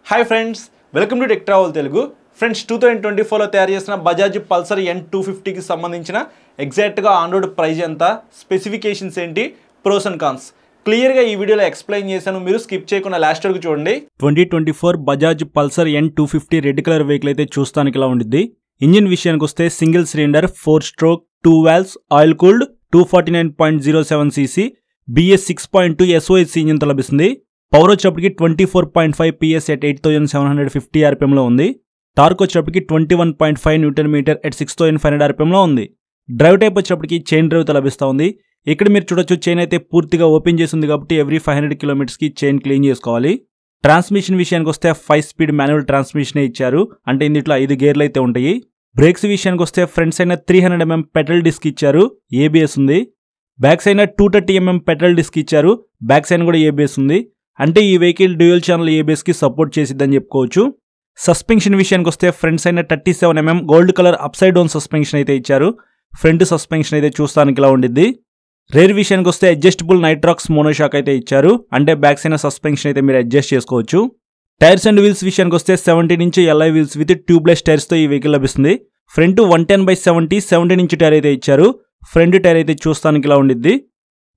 Hi friends, welcome to Tech Travel Telugu. Friends, 2024 లో తయారు చేసిన బజాజ్ పల్సర్ N250 కి సంబంధించిన ఎగ్జాక్ట్ గా ఆన్ రోడ్ ప్రైస్ ఎంత, స్పెసిఫికేషన్స్ ఏంటి, ప్రోస్ అండ్ కాన్స్ క్లియర్ గా ఈ వీడియోలో ఎక్స్ప్లెయిన్ చేశాను. మీరు స్కిప్ చేయకుండా లాస్ట్ వరకు చూడండి. 2024 Bajaj Pulsar N250 red colour vehicle అయితే చూస్తానికి ఇలా ఉండిద్ది. ఇంజిన్ విషయానికి వస్తే single cylinder 4 stroke 2 valves oil cooled 249.07 cc BS 6.2 SOHC engine తో లభిస్తుంది. పవర్ వచ్చేప్పటికి 24.5 PS at 8750 RPM లో ఉంది. టార్క్ వచ్చేప్పటికి 21.5 Nm at 6500 RPM లో ఉంది. డ్రైవ్ టైప్ వచ్చేప్పటికి చైన్ డ్రైవ్ తో లభిస్తూ ఉంది. ఇక్కడ మీరు చూడొచ్చు చైన్ అయితే పూర్తిగా ఓపెన్ చేసి ఉంది కాబట్టి ఎవ్రీ 500 km కి చైన్ క్లీన్ చేసుకోవాలి. ట్రాన్స్మిషన్ విషయానికి వస్తే 5 స్పీడ్ మాన్యువల్ ట్రాన్స్మిషన్ ఇచ్చారు, అంటే ఇందులో 5 గేర్లు అయితే ఉంటాయి. బ్రేక్స్ విషయానికి వస్తే front side 300 mm petal disc ఇచ్చారు, ABS ఉంది. Back side 230 mm petal disc ఇచ్చారు, బ్యాక్ సైడ్ కూడా ABS ఉంది. అంటే ఈ వెహికల్ డ్యూయల్ ఛానల్ ABS కి సపోర్ట్ చేసిద్దని చెప్పుకోవచ్చు. సస్పెన్షన్ విషయానికి వస్తే front side 37 mm gold colour up side down suspension అయితే ఇచ్చారు. ఫ్రంట్ సస్పెన్షన్ అయితే చూస్తానికి ఇలా ఉండిద్ది. రేర్ విషయానికి వస్తే అడ్జస్టబుల్ నైట్రాక్స్ మోనోషాక్ అయితే ఇచ్చారు, అంటే బ్యాక్ సైడ్ సస్పెన్షన్ అయితే మీరు అడ్జస్ట్ చేసుకోవచ్చు. టైర్స్ అండ్ వీల్స్ విషయానికి వస్తే 17 inch LI wheels with tubeless tyres తో ఈ వెహికల్ లభిస్తుంది. ఫ్రంట్ 110/70 17 ఇంచ్ టైర్ అయితే ఇచ్చారు. ఫ్రంట్ టైర్ అయితే చూస్తానికి ఇలా ఉండిద్ది.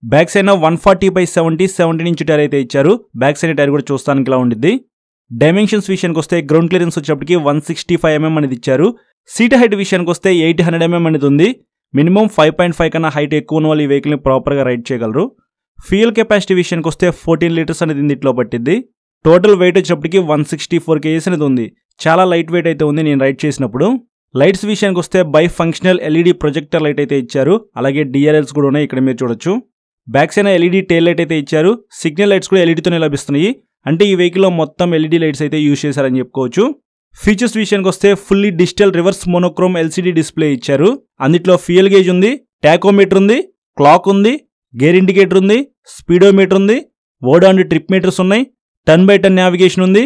బ్యాక్ సైడ్ 140/70 17 ఇంచ్ టైర్ అయితే ఇచ్చారు. బ్యాక్ సైడ్ టైర్ కూడా చూస్తానికి ఇలా ఉండిద్ది. డైమెన్షన్స్ విషయానికి వస్తే గ్రౌండ్ క్లియరెన్స్ వచ్చేప్పటికి 165 mm అనేది ఇచ్చారు. సీట్ హైట్ విషయానికి వస్తే 800 mm అనేది ఉంది. మినిమం 5.5 కన్నా హైట్ ఎక్కువ ఉన్న వాళ్ళు ఈ వెహికల్ని ప్రాపర్గా రైడ్ చేయగలరు. ఫ్యూయల్ కెపాసిటీ విషయానికి వస్తే 14 లీటర్స్ అనేది ఇందులో పట్టిద్ది. టోటల్ వెయిట్ వచ్చేప్పటికి 164 kgs అనేది ఉంది. చాలా లైట్ వెయిట్ అయితే ఉంది నేను రైడ్ చేసినప్పుడు. లైట్స్ విషయానికి వస్తే by functional LED projector light అయితే ఇచ్చారు, అలాగే DRLs కూడా ఉన్నాయి, ఇక్కడ మీరు చూడొచ్చు. Back side LED tail light అయితే ఇచ్చారు. సిగ్నల్ లైట్స్ కూడా LED తోనే లభిస్తున్నాయి, అంటే ఈ వెహికల్లో మొత్తం LED లైట్స్ అయితే యూజ్ చేశారని చెప్పుకోవచ్చు. ఫీచర్స్ విషయానికి వస్తే fully digital reverse monochrome LCD display ఇచ్చారు. అందులో ఫ్యూయల్ గేజ్ ఉంది, టాకోమీటర్ ఉంది, క్లాక్ ఉంది, గేర్ ఇండికేటర్ ఉంది, స్పీడోమీటర్ ఉంది, ఓడాండ్ ట్రిప్ మీటర్స్ ఉన్నాయి, టర్న్ బై టర్న్ నావిగేషన్ ఉంది,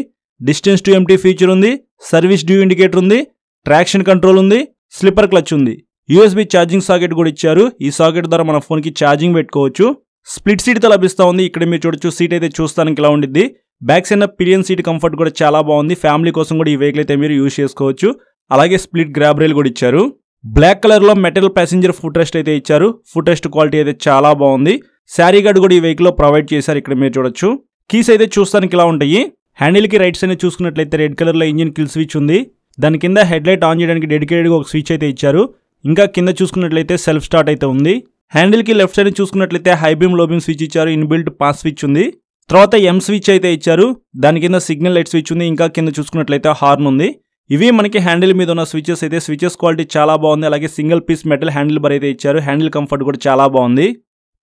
డిస్టెన్స్ టు ఎంటీ ఫీచర్ ఉంది, సర్వీస్ డ్యూ ఇండికేటర్ ఉంది, ట్రాక్షన్ కంట్రోల్ ఉంది, స్లిప్పర్ క్లచ్ ఉంది. USB ఛార్జింగ్ సాకెట్ కూడా ఇచ్చారు. ఈ సాకెట్ ద్వారా మన ఫోన్కి ఛార్జింగ్ పెట్టుకోవచ్చు. స్ప్లిట్ సీట్ తో లభిస్తూ ఉంది. ఇక్కడ మీరు చూడొచ్చు సీట్ అయితే చూస్తానికి ఇలా ఉండిద్ది. Back side pillion seat comfort కూడా చాలా బాగుంది. ఫ్యామిలీ కోసం కూడా ఈ వెహికల్ అయితే మీరు యూజ్ చేసుకోవచ్చు. అలాగే స్ప్లిట్ గ్రాబ్ రైల్ కూడా ఇచ్చారు. బ్లాక్ కలర్ లో మెటల్ ప్యాసింజర్ ఫుట్ రెస్ట్ అయితే ఇచ్చారు. ఫుట్ రెస్ట్ క్వాలిటీ అయితే చాలా బాగుంది. శారీ గార్డ్ కూడా ఈ వెహికల్ లో ప్రొవైడ్ చేశారు, ఇక్కడ మీరు చూడొచ్చు. కీస్ అయితే చూస్తానికి ఇలా ఉంటాయి. హ్యాండిల్ కి రైట్ సైడ్ చూసుకున్నట్లయితే రెడ్ కలర్ లో ఇంజిన్ కిల్ స్విచ్ ఉంది. దాని కింద హెడ్ లైట్ ఆన్ చేయడానికి డెడికేటెడ్ గా ఒక స్విచ్ అయితే ఇచ్చారు. ఇంకా కింద చూసుకున్నట్లయితే సెల్ఫ్ స్టార్ట్ అయితే ఉంది. హ్యాండిల్ కి లెఫ్ట్ సైడ్ చూసుకున్నట్లయితే హై బీమ్ లో బీమ్ స్విచ్ ఇచ్చారు. ఇన్బిల్ట్ పాస్ స్విచ్ ఉంది. తర్వాత M స్విచ్ అయితే ఇచ్చారు. దాని కింద సిగ్నల్ లైట్ స్విచ్ ఉంది. ఇంకా కింద చూసుకున్నట్లయితే హార్న్ ఉంది. ఇవి మనకి హ్యాండిల్ మీద ఉన్న స్విచెస్ అయితే. స్విచెస్ క్వాలిటీ చాలా బాగుంది. అలాగే single piece metal handlebar అయితే ఇచ్చారు. హ్యాండిల్ కంఫర్ట్ కూడా చాలా బాగుంది.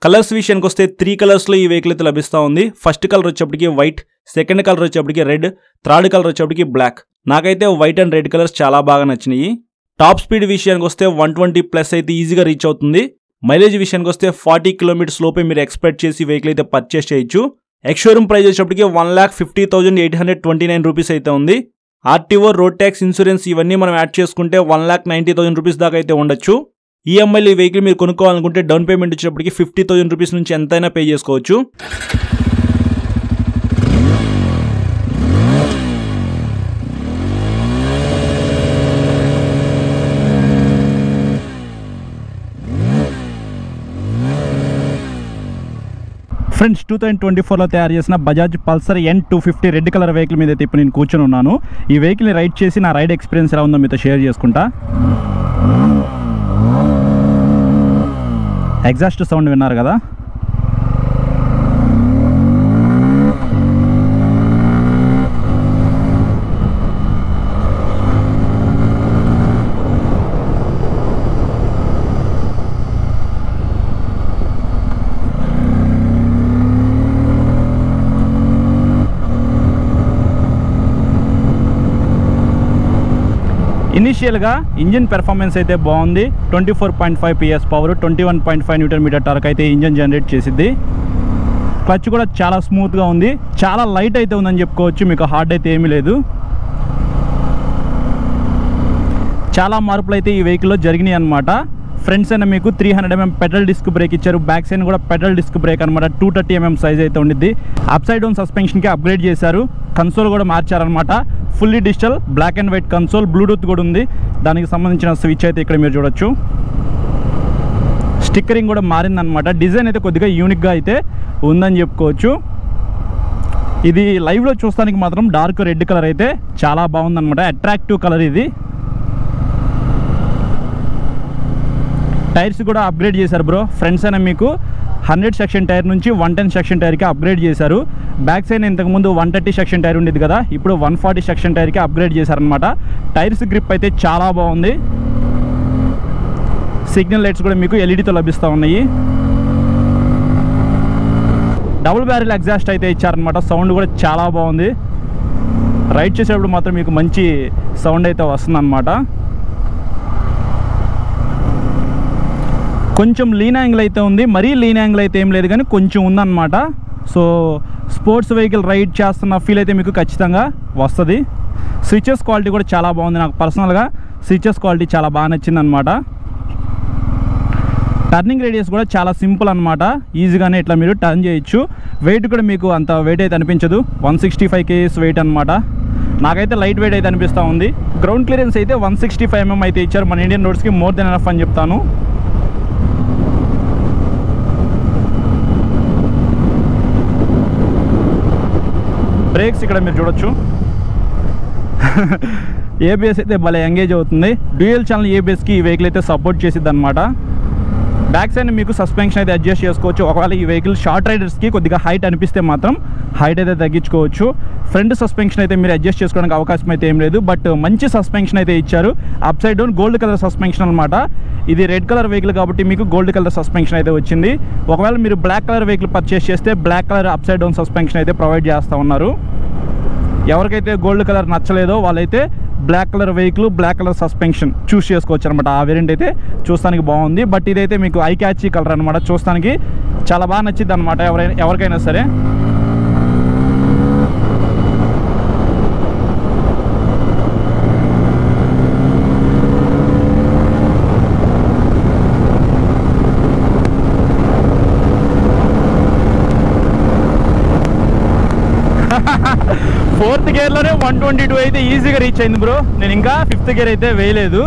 కలర్స్ విషయానికి వస్తే 3 కలర్స్ లో ఈ వెహికల్ అయితే లభిస్తూ ఉంది. ఫస్ట్ కలర్ వచ్చేప్పటికి వైట్, సెకండ్ కలర్ వచ్చేప్పటికి రెడ్, థర్డ్ కలర్ వచ్చేప్పటికి బ్లాక్. నాకైతే వైట్ అండ్ రెడ్ కలర్స్ చాలా బాగా నచ్చినాయి. టాప్ స్పీడ్ విషయానికి వస్తే 120+ అయితే ఈజీగా రీచ్ అవుతుంది. మైలేజ్ విషయానికి వస్తే 40 km లోపే మీరు ఎక్స్పెక్ట్ చేసి వెహికల్ అయితే పర్చేస్ చేయొచ్చు. ఎక్స్షోరూమ్ ప్రైస్ వచ్చేప్పటికి 1,50,829 రూపీస్ అయితే ఉంది. RTO, రోడ్ ట్యాక్స్, ఇన్సూరెన్స్ ఇవన్నీ మనం యాడ్ చేసుకుంటే 1,90,000 రూపీస్ దాకా అయితే ఉండొచ్చు. ఈఎంఐలో ఈ వెహికల్ మీరు కొనుక్కోవాలనుకుంటే డౌన్ పేమెంట్ వచ్చేప్పటికి 50,000 రూపీస్ నుంచి ఎంతైనా పే చేసుకోవచ్చు. ఫ్రెండ్స్, 2024 లో తయారు చేసిన Bajaj Pulsar N250 red colour vehicle మీద అయితే ఇప్పుడు నేను కూర్చొని ఉన్నాను. ఈ వెహికల్ని రైడ్ చేసి నా రైడ్ ఎక్స్పీరియన్స్ ఎలా ఉందో మీతో షేర్ చేసుకుంటా. ఎగ్జాస్ట్ సౌండ్ విన్నారు కదా. ఇనిషియల్గా ఇంజిన్ పెర్ఫార్మెన్స్ అయితే బాగుంది. 24.5 PS పవర్, 21.5 Nm టార్క్ అయితే ఇంజిన్ జనరేట్ చేసిద్ది. క్లచ్ కూడా చాలా స్మూత్గా ఉంది. చాలా లైట్ అయితే ఉందని చెప్పుకోవచ్చు, మీకు హార్డ్ అయితే ఏమీ లేదు. చాలా మార్పులు అయితే ఈ వెహికల్లో జరిగినాయి అన్నమాట. ఫ్రంట్ సైడ్ మీకు 300mm పెడల్ డిస్క్ బ్రేక్ ఇచ్చారు. బ్యాక్ సైడ్ కూడా పెడల్ డిస్క్ బ్రేక్ అనమాట. 230mm సైజ్ అయితే ఉండిద్ది. అప్సైడ్ డౌన్ సస్పెన్షన్కి అప్గ్రేడ్ చేశారు. కన్సోల్ కూడా మార్చారనమాట. Fully digital black and white console, Bluetooth కూడా ఉంది. దానికి సంబంధించిన స్విచ్ అయితే ఇక్కడ మీరు చూడొచ్చు. స్టిక్కరింగ్ కూడా మారిందనమాట. డిజైన్ అయితే కొద్దిగా యూనిక్గా అయితే ఉందని చెప్పుకోవచ్చు. ఇది లైవ్లో చూస్తానికి మాత్రం డార్క్ రెడ్ కలర్ అయితే చాలా బాగుందన్నమాట. అట్రాక్టివ్ కలర్ ఇది. టైర్స్ కూడా అప్గ్రేడ్ చేశారు బ్రో. ఫ్రంట్ సైడ్ మీకు 100 సెక్షన్ టైర్ నుంచి 110 సెక్షన్ టైర్కి అప్గ్రేడ్ చేశారు. బ్యాక్ సైడ్ ఇంతకుముందు 130 సెక్షన్ టైర్ ఉండేది కదా, ఇప్పుడు 140 సెక్షన్ టైర్కి అప్గ్రేడ్ చేశారనమాట. టైర్స్ గ్రిప్ అయితే చాలా బాగుంది. సిగ్నల్ లైట్స్ కూడా మీకు ఎల్ఈడితో లభిస్తూ ఉన్నాయి. డబుల్ బ్యారెల్ ఎగ్జాస్ట్ అయితే ఇచ్చారనమాట. సౌండ్ కూడా చాలా బాగుంది. రైడ్ చేసేటప్పుడు మాత్రం మీకు మంచి సౌండ్ అయితే వస్తుందన్నమాట. కొంచెం లీన్ యాంగిల్ అయితే ఉంది. మరీ లీన్ యాంగిల్ అయితే ఏం లేదు కానీ కొంచెం ఉందన్నమాట. సో స్పోర్ట్స్ వెహికల్ రైడ్ చేస్తున్న ఫీల్ అయితే మీకు ఖచ్చితంగా వస్తుంది. స్విచెస్ క్వాలిటీ కూడా చాలా బాగుంది. నాకు పర్సనల్గా స్విచెస్ క్వాలిటీ చాలా బాగా నచ్చింది అనమాట. టర్నింగ్ రేడియస్ కూడా చాలా సింపుల్ అనమాట. ఈజీగానే ఇట్లా మీరు టర్న్ చేయొచ్చు. వెయిట్ కూడా మీకు అంత వెయిట్ అయితే అనిపించదు. 165 kgs వెయిట్ అనమాట. నాకైతే లైట్ వెయిట్ అయితే అనిపిస్తూ ఉంది. గ్రౌండ్ క్లియరెన్స్ అయితే 165mm అయితే ఇచ్చారు. మన ఇండియన్ రోడ్స్కి మోర్ దెన్ ఎనఫ్ అని చెప్తాను. బ్రేక్స్ ఇక్కడ మీరు చూడొచ్చు. ఏబిఎస్ అయితే భలే ఎంగేజ్ అవుతుంది. డ్యూయల్ ఛానల్ ఏబిఎస్కి ఈ వెహికల్ అయితే సపోర్ట్ చేసిద్ది అనమాట. బ్యాక్ సైడ్ మీకు సస్పెన్షన్ అయితే అడ్జస్ట్ చేసుకోవచ్చు. ఒకవేళ ఈ వెహికల్ షార్ట్ రైడర్స్కి కొద్దిగా హైట్ అనిపిస్తే మాత్రం హైట్ అయితే తగ్గించుకోవచ్చు. ఫ్రంట్ సస్పెన్షన్ అయితే మీరు అడ్జస్ట్ చేసుకోవడానికి అవకాశం అయితే ఏం లేదు. బట్ మంచి సస్పెన్షన్ అయితే ఇచ్చారు. Up side down gold colour suspension అనమాట. ఇది రెడ్ కలర్ వెహికల్ కాబట్టి మీకు గోల్డ్ కలర్ సస్పెన్షన్ అయితే వచ్చింది. ఒకవేళ మీరు బ్లాక్ కలర్ వెహికల్ పర్చేస్ చేస్తే black colour up side down suspension అయితే ప్రొవైడ్ చేస్తూ ఉన్నారు. ఎవరికైతే గోల్డ్ కలర్ నచ్చలేదో వాళ్ళైతే black colour vehicle, black colour suspension choose చేసుకోవచ్చు అనమాట. ఆ వేరియంట్ అయితే చూస్తానికి బాగుంది. బట్ ఇదైతే మీకు ఐ క్యాచీ కలర్ అనమాట. చూస్తానికి చాలా బాగా నచ్చింది అనమాట ఎవరికైనా సరే. ఫోర్త్ గేర్లోనే 122 అయితే ఈజీగా రీచ్ అయింది బ్రో. నేను ఇంకా 5th గేర్ అయితే వేయలేదు.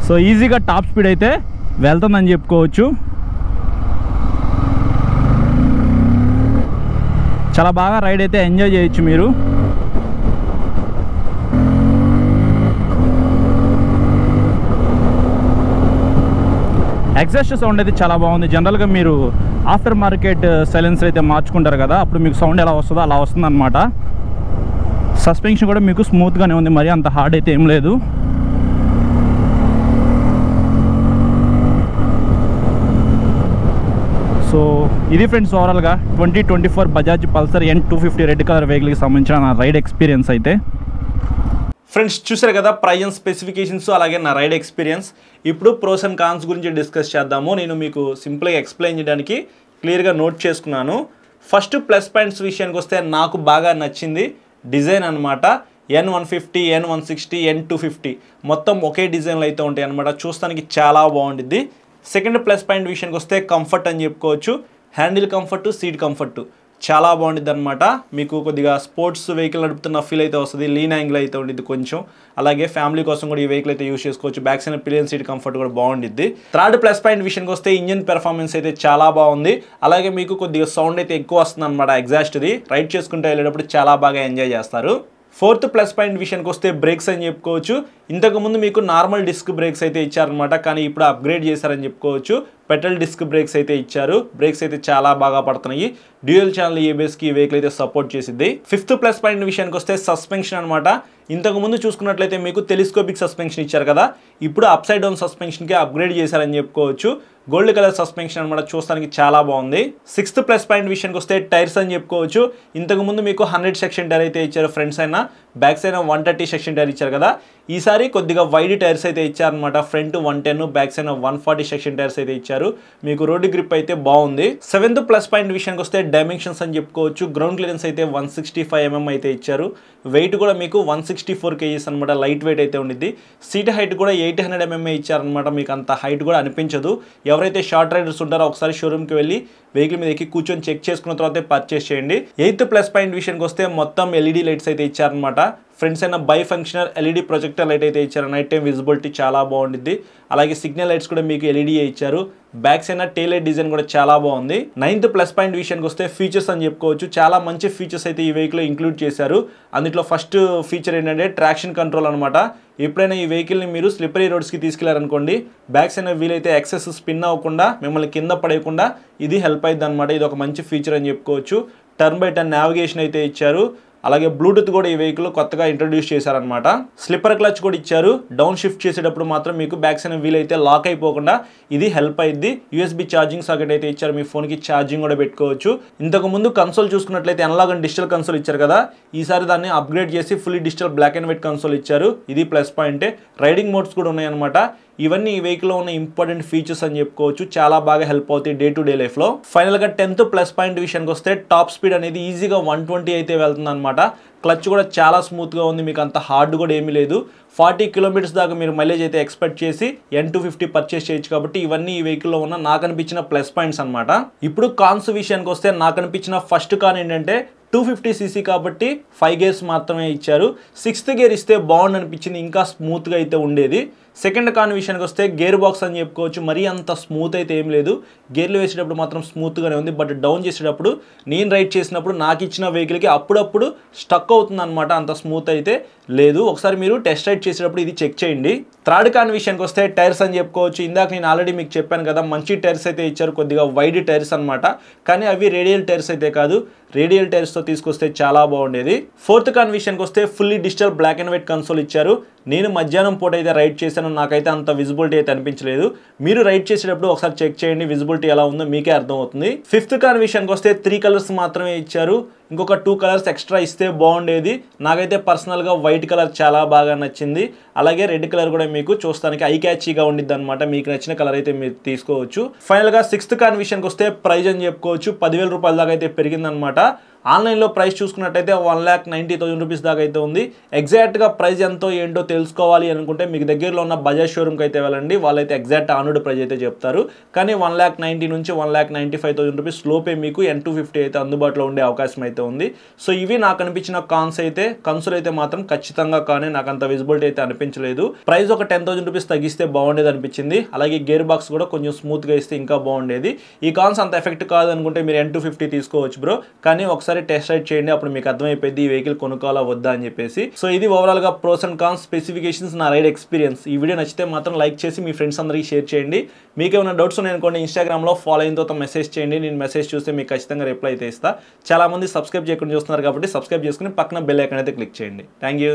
సో ఈజీగా టాప్ స్పీడ్ అయితే వెళ్తుందని చెప్పుకోవచ్చు. చాలా బాగా రైడ్ అయితే ఎంజాయ్ చేయొచ్చు మీరు. ఎగ్జాస్ట్ సౌండ్ అయితే చాలా బాగుంది. జనరల్గా మీరు ఆఫ్టర్ మార్కెట్ సైలెన్సర్ అయితే మార్చుకుంటారు కదా, అప్పుడు మీకు సౌండ్ ఎలా వస్తుందో అలా వస్తుంది అనమాట. సస్పెన్షన్ కూడా మీకు స్మూత్గానే ఉంది. మరి అంత హార్డ్ అయితే ఏం లేదు. సో ఇది ఫ్రెండ్స్ ఓవరాల్గా 2024 Bajaj Pulsar N250 red colour వెహికల్కి సంబంధించిన నా రైడ్ ఎక్స్పీరియన్స్ అయితే. ఫ్రెండ్స్ చూసారు కదా ప్రైస్ స్పెసిఫికేషన్స్ అలాగే నా రైడ్ ఎక్స్పీరియన్స్. ఇప్పుడు ప్రోస్ అండ్ కాన్స్ గురించి డిస్కస్ చేద్దాము. నేను మీకు సింపుల్గా ఎక్స్ప్లెయిన్ చేయడానికి క్లియర్గా నోట్ చేసుకున్నాను. ఫస్ట్ ప్లస్ పాయింట్స్ విషయానికి వస్తే నాకు బాగా నచ్చింది డిజైన్ అనమాట. N150, N160, N250 మొత్తం ఒకే డిజైన్లో అయితే ఉంటాయి అనమాట. చూస్తానికి చాలా బాగుంటుంది. సెకండ్ ప్లస్ పాయింట్ విషయానికి వస్తే కంఫర్ట్ అని చెప్పుకోవచ్చు. హ్యాండిల్ కంఫర్ట్, సీట్ కంఫర్ట్ చాలా బాగుంటుంది అనమాట. మీకు కొద్దిగా స్పోర్ట్స్ వెహికల్ నడుపుతున్న ఫీల్ అయితే వస్తుంది. లీన్ యాంగిల్ అయితే ఉంటుంది కొంచెం. అలాగే ఫ్యామిలీ కోసం కూడా ఈ వెహికల్ అయితే యూస్ చేసుకోవచ్చు. Back side pillion seat comfort కూడా బాగుంటుంది. థర్డ్ ప్లస్ పాయింట్ విషయానికి వస్తే ఇంజిన్ పెర్ఫార్మెన్స్ అయితే చాలా బాగుంది. అలాగే మీకు కొద్దిగా సౌండ్ అయితే ఎక్కువ వస్తుంది అనమాట. ఎగ్జాస్ట్ది రైడ్ చేసుకుంటూ వెళ్ళేటప్పుడు చాలా బాగా ఎంజాయ్ చేస్తారు. ఫోర్త్ ప్లస్ పాయింట్ విషయానికి వస్తే బ్రేక్స్ అని చెప్పుకోవచ్చు. ఇంతకుముందు మీకు నార్మల్ డిస్క్ బ్రేక్స్ అయితే ఇచ్చారనమాట, కానీ ఇప్పుడు అప్గ్రేడ్ చేశారని చెప్పుకోవచ్చు. పెట్రోల్ డిస్క్ బ్రేక్స్ అయితే ఇచ్చారు. బ్రేక్స్ అయితే చాలా బాగా పడుతున్నాయి. డ్యూయల్ ఛానల్ ఏబిఎస్కి ఈ వెహికల్ అయితే సపోర్ట్ చేసింది. ఫిఫ్త్ ప్లస్ పాయింట్ విషయానికి వస్తే సస్పెన్షన్ అనమాట. ఇంతకుముందు చూసుకున్నట్లయితే మీకు టెలిస్కోపిక్ సస్పెన్షన్ ఇచ్చారు కదా, ఇప్పుడు అప్ సైడ్ డౌన్ సస్పెన్షన్కి అప్గ్రేడ్ చేశారని చెప్పుకోవచ్చు. గోల్డ్ కలర్ సస్పెన్షన్ అనమాట. చూస్తానికి చాలా బాగుంది. సిక్స్త్ ప్లస్ పాయింట్ విషయానికి వస్తే టైర్స్ అని చెప్పుకోవచ్చు. ఇంతకుముందు మీకు 100 సెక్షన్ టైర్ అయితే ఇచ్చారు front side, back side 130 section tyre ఇచ్చారు కదా. ఈసారి ఈసారి కొద్దిగా వైడ్ టైర్స్ అయితే ఇచ్చారనమాట. Front 110, back side 140 section tyres అయితే ఇచ్చారు. మీకు రోడ్డు గ్రిప్ అయితే బాగుంది. 7th ప్లస్ పాయింట్ విషయానికి వస్తే డైమెన్షన్స్ అని చెప్పుకోవచ్చు. గ్రౌండ్ క్లియరెన్స్ అయితే 165 mm అయితే ఇచ్చారు. వెయిట్ కూడా మీకు 164 kgs అనమాట. లైట్ వెయిట్ అయితే ఉండిద్ది. సీట్ హైట్ కూడా 800 mm ఇచ్చారనమాట. మీకు అంత హైట్ కూడా అనిపించదు. ఎవరైతే షార్ట్ రైడర్స్ ఉంటారో ఒకసారి షోరూమ్కి వెళ్ళి వెహికల్ మీద ఎక్కి కూర్చొని చెక్ చేసుకున్న తర్వాత పర్చేస్ చేయండి. 8th ప్లస్ పాయింట్ విషయానికి వస్తే మొత్తం LED లైట్స్ అయితే ఇచ్చారనమాట. ఫ్రంట్స్ అయినా by functional LED projector light అయితే ఇచ్చారు. నైట్ టైం విజిబిలిటీ చాలా బాగుండిద్ది. అలాగే సిగ్నల్ లైట్స్ కూడా మీకు LED ఇచ్చారు. బ్యాక్స్ అయినా టైల్ లైట్ డిజైన్ కూడా చాలా బాగుంది. 9th ప్లస్ పాయింట్ విషయానికి వస్తే ఫీచర్స్ అని చెప్పుకోవచ్చు. చాలా మంచి ఫీచర్స్ అయితే ఈ వెహికల్ ఇంక్లూడ్ చేశారు. అందులో ఫస్ట్ ఫీచర్ ఏంటంటే ట్రాక్షన్ కంట్రోల్ అనమాట. ఎప్పుడైనా ఈ వెహికల్ని మీరు స్లిప్పరీ రోడ్స్కి తీసుకెళ్లారనుకోండి, బ్యాక్స్ అయినా వీలైతే ఎక్సెస్ స్పిన్ అవ్వకుండా మిమ్మల్ని కింద పడేయకుండా ఇది హెల్ప్ అవుతుంది అనమాట. ఇది ఒక మంచి ఫీచర్ అని చెప్పుకోవచ్చు. టర్న్ బై టర్న్ నావిగేషన్ అయితే ఇచ్చారు. అలాగే బ్లూటూత్ కూడా ఈ వెహికల్ కొత్తగా ఇంట్రడ్యూస్ చేశారనమాట. స్లిప్పర్ క్లచ్ కూడా ఇచ్చారు. డౌన్ షిఫ్ట్ చేసేటప్పుడు మాత్రం మీకు బ్యాక్ సైడ్ వీల్ అయితే లాక్ అయిపోకుండా ఇది హెల్ప్ అయింది. USB ఛార్జింగ్ సాకెట్ అయితే ఇచ్చారు. మీ ఫోన్కి ఛార్జింగ్ కూడా పెట్టుకోవచ్చు. ఇంతకు ముందు కన్సోల్ చూసుకున్నట్లయితే అనలాగ్ అండ్ డిజిటల్ కన్సోల్ ఇచ్చారు కదా, ఈసారి దాన్ని అప్గ్రేడ్ చేసి fully digital black and white console ఇచ్చారు. ఇది ప్లస్ పాయింటే. రైడింగ్ మోడ్స్ కూడా ఉన్నాయన్నమాట. ఇవన్నీ ఈ వెహికల్లో ఉన్న ఇంపార్టెంట్ ఫీచర్స్ అని చెప్పుకోవచ్చు. చాలా బాగా హెల్ప్ అవుతాయి డే టు డే లైఫ్లో. ఫైనల్గా 10th ప్లస్ పాయింట్ విషయానికి వస్తే టాప్ స్పీడ్ అనేది ఈజీగా 120 అయితే వెళ్తుంది అనమాట. క్లచ్ కూడా చాలా స్మూత్గా ఉంది. మీకు అంత హార్డ్ కూడా ఏమీ లేదు. 40 km దాకా మీరు మైలేజ్ అయితే ఎక్స్పెక్ట్ చేసి N250 పర్చేస్ చేయొచ్చు. కాబట్టి ఇవన్నీ ఈ వెహికల్లో ఉన్న నాకు అనిపించిన ప్లస్ పాయింట్స్ అనమాట. ఇప్పుడు కాన్స్ విషయానికి వస్తే నాకు అనిపించిన ఫస్ట్ కాన్ ఏంటంటే 250cc కాబట్టి 5 గేర్స్ మాత్రమే ఇచ్చారు. 6th గేర్ ఇస్తే బాగుండు అనిపించింది. ఇంకా స్మూత్గా అయితే ఉండేది. సెకండ్ కాన్ విషయానికి వస్తే గేర్ బాక్స్ అని చెప్పుకోవచ్చు. మరీ అంత స్మూత్ అయితే ఏం లేదు. గేర్లు వేసేటప్పుడు మాత్రం స్మూత్గానే ఉంది. బట్ డౌన్ చేసేటప్పుడు నేను రైడ్ చేసినప్పుడు నాకు ఇచ్చిన వెహికల్కి అప్పుడప్పుడు స్టక్ అవుతుంది అనమాట. అంత స్మూత్ అయితే లేదు. ఒకసారి మీరు టెస్ట్ రైడ్ చేసేటప్పుడు ఇది చెక్ చేయండి. థర్డ్ కాన్ విషయానికి వస్తే టైర్స్ అని చెప్పుకోవచ్చు. ఇందాక నేను ఆల్రెడీ మీకు చెప్పాను కదా, మంచి టైర్స్ అయితే ఇచ్చారు. కొద్దిగా వైడ్ టైర్స్ అనమాట. కానీ అవి రేడియల్ టైర్స్ అయితే కాదు. రేడియల్ టైర్స్తో తీసుకొస్తే చాలా బాగుండేది. ఫోర్త్ కాన్ విషయానికి వస్తే fully digital black and white console ఇచ్చారు. నేను మధ్యాహ్నం పూట అయితే రైడ్ చేశాను. నాకైతే అంత విజిబిలిటీ అయితే అనిపించలేదు. మీరు రైడ్ చేసేటప్పుడు ఒకసారి చెక్ చేయండి. విజిబిలిటీ ఎలా ఉందో మీకే అర్థమవుతుంది. ఫిఫ్త్ కాన్ విషయానికి వస్తే 3 కలర్స్ మాత్రమే ఇచ్చారు. ఇంకొక 2 కలర్స్ ఎక్స్ట్రా ఇస్తే బాగుండేది. నాకైతే పర్సనల్గా వైట్ కలర్ చాలా బాగా నచ్చింది. అలాగే రెడ్ కలర్ కూడా మీకు చూస్తానికి ఐ క్యాచీగా ఉండిద్ది అనమాట. మీకు నచ్చిన కలర్ అయితే మీరు తీసుకోవచ్చు. ఫైనల్గా 6th కాన్ విషయానికి వస్తే ప్రైజ్ అని చెప్పుకోవచ్చు. 10,000 రూపాయల దాకా అయితే పెరిగిందనమాట. ఆన్లైన్లో ప్రైస్ చూసుకున్నట్టయితే 1,90,000 రూపీస్ దాకా అయితే ఉంది. ఎగ్జాక్ట్గా ప్రైస్ ఎంతో ఏంటో తెలుసుకోవాలి అనుకుంటే మీకు దగ్గరలో ఉన్న బజాజ్ షోరూమ్కి అయితే వెళ్ళండి. వాళ్ళైతే ఎగ్జాక్ట్ ఆన్రోడ్ ప్రైస్ అయితే చెప్తారు. కానీ 1,90,000 నుంచి 1,95,000 రూపీస్ లోపే మీకు N250 అయితే అందుబాటులో ఉండే అవకాశం అయితే ఉంది. సో ఇవి నాకు అనిపించిన కాన్స్ అయితే. కన్సోల్ అయితే మాత్రం ఖచ్చితంగా కానీ నాకు అంత విజిబిలిటీ అయితే అనిపించలేదు. ప్రైస్ ఒక 10,000 రూపీస్ తగ్గిస్తే బాగుండేది అనిపించింది. అలాగే గేర్ బాక్స్ కూడా కొంచెం స్మూత్గా ఇస్తే ఇంకా బాగుండేది. ఈ కాన్స్ అంత ఎఫెక్ట్ కాదు అనుకుంటే మీరు N250 తీసుకోవచ్చు బ్రో. కానీ ఒకసారి టెస్ట్ రైడ్ చేయండి. అప్పుడు మీకు అర్థమైపోయింది ఈ వెహికల్ కొనుక్కోవాలా వద్దా అని చెప్పేసి. సో ఇది ఓవరాల్ గా ప్రోస్ అండ్ కాన్స్, స్పెసిఫికేషన్స్, నా రైడ్ ఎక్స్పీరియన్స్. ఈ వీడియో నచ్చితే మాత్రం లైక్ చేసి మీ ఫ్రెండ్స్ అందరికీ షేర్ చేయండి. మీకు ఏమైనా డౌట్స్ ఉన్నాయనుకోండి ఇన్స్టాగ్రామ్లో ఫాలో అయిన తర్వాత మెసేజ్ చేయండి. నేను మెసేజ్ చూస్తే మీకు ఖచ్చితంగా రిప్లై అయితే ఇస్తా. చాలా మంది సబ్స్క్రైబ్ చేయకుండా చూస్తున్నారు కాబట్టి సబ్స్క్రైబ్ చేసుకుని పక్కన బెల్ ఐకాన్ అయితే క్లిక్ చేయండి. Thank you.